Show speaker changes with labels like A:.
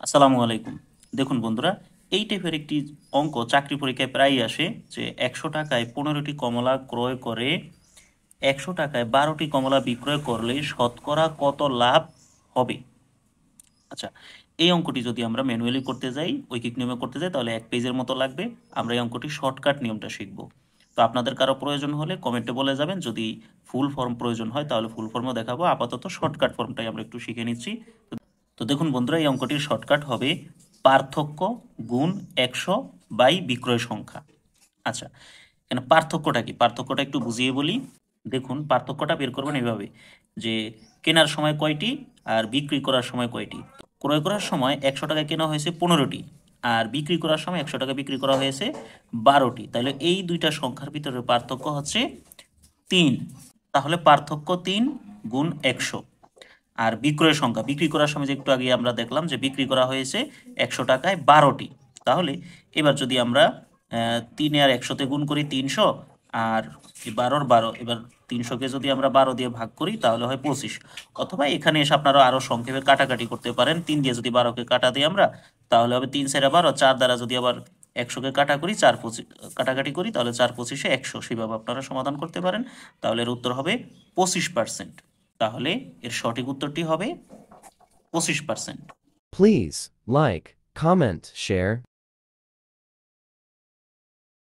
A: আসসালামু আলাইকুম। দেখুন বন্ধুরা, এই টাইপের একটি অঙ্ক চাকরি পরীক্ষায় প্রায়ই আসে যে ১০০ টাকায় ১৫টি কমলা ক্রয় করে ১০০ টাকায় ১২টি কমলা বিক্রয় করলে শতকরা কত লাভ হবে? আচ্ছা, এই অঙ্কটি যদি আমরা ম্যানুয়ালি করতে যাই, ঐকিক নিয়মে করতে যাই, তাহলে ১ পেজের মতো লাগবে। আমরা এই অঙ্কটি শর্টকাট নিয়মটা শিখব। তো আপনাদের কারো প্রয়োজন হলে কমেন্টে বলে যাবেন। যদি ফুল ফর্ম প্রয়োজন হয় তাহলে ফুল ফর্মও দেখাবো। আপাতত শর্টকাট ফর্মটাই আমরা একটু শিখে নিচ্ছি। তো দেখুন বন্ধুরা, এই অঙ্কটির শর্টকাট হবে পার্থক্য গুণ ১০০ বাই বিক্রয় সংখ্যা। আচ্ছা, এখানে পার্থক্যটা কি? পার্থক্যটা একটু বুঝিয়ে বলি। দেখুন, পার্থক্যটা বের করবেন এভাবে যে কেনার সময় কয়টি আর বিক্রি করার সময় কয়টি। ক্রয় করার সময় ১০০ টাকায় কেনা হয়েছে ১৫টি, আর বিক্রি করার সময় ১০০ টাকা বিক্রি করা হয়েছে ১২টি। তাহলে এই দুইটা সংখ্যার ভিতরে পার্থক্য হচ্ছে ৩। তাহলে পার্থক্য ৩ গুণ ১০০। আর বিক্রয় সংখ্যা, বিক্রি করার সময় যে একটু আগে আমরা দেখলাম যে বিক্রি করা হয়েছে ১০০ টাকায় ১২টি। তাহলে এবার যদি আমরা ৩ আর ১০০-তে গুণ করি ৩০০, আর ১২ এবার ৩০০-কে যদি আমরা ১২ দিয়ে ভাগ করি তাহলে হয় ২৫। অথবা এখানে এসে আপনারা আরও সংক্ষেপে কাটাকাটি করতে পারেন। ৩ দিয়ে যদি ১২-কে কাটা দিই আমরা, তাহলে হবে ৩ 4 12, ৪ দ্বারা যদি আবার ১০০-কে কাটা করি, ৪ 25 কাটাকাটি করি, তাহলে ৪ 25-এ ১০০। সেভাবে আপনারা সমাধান করতে পারেন। তাহলে এর উত্তর হবে 25%। তাহলে এর সঠিক উত্তরটি হবে 25%।
B: Please like, comment, share.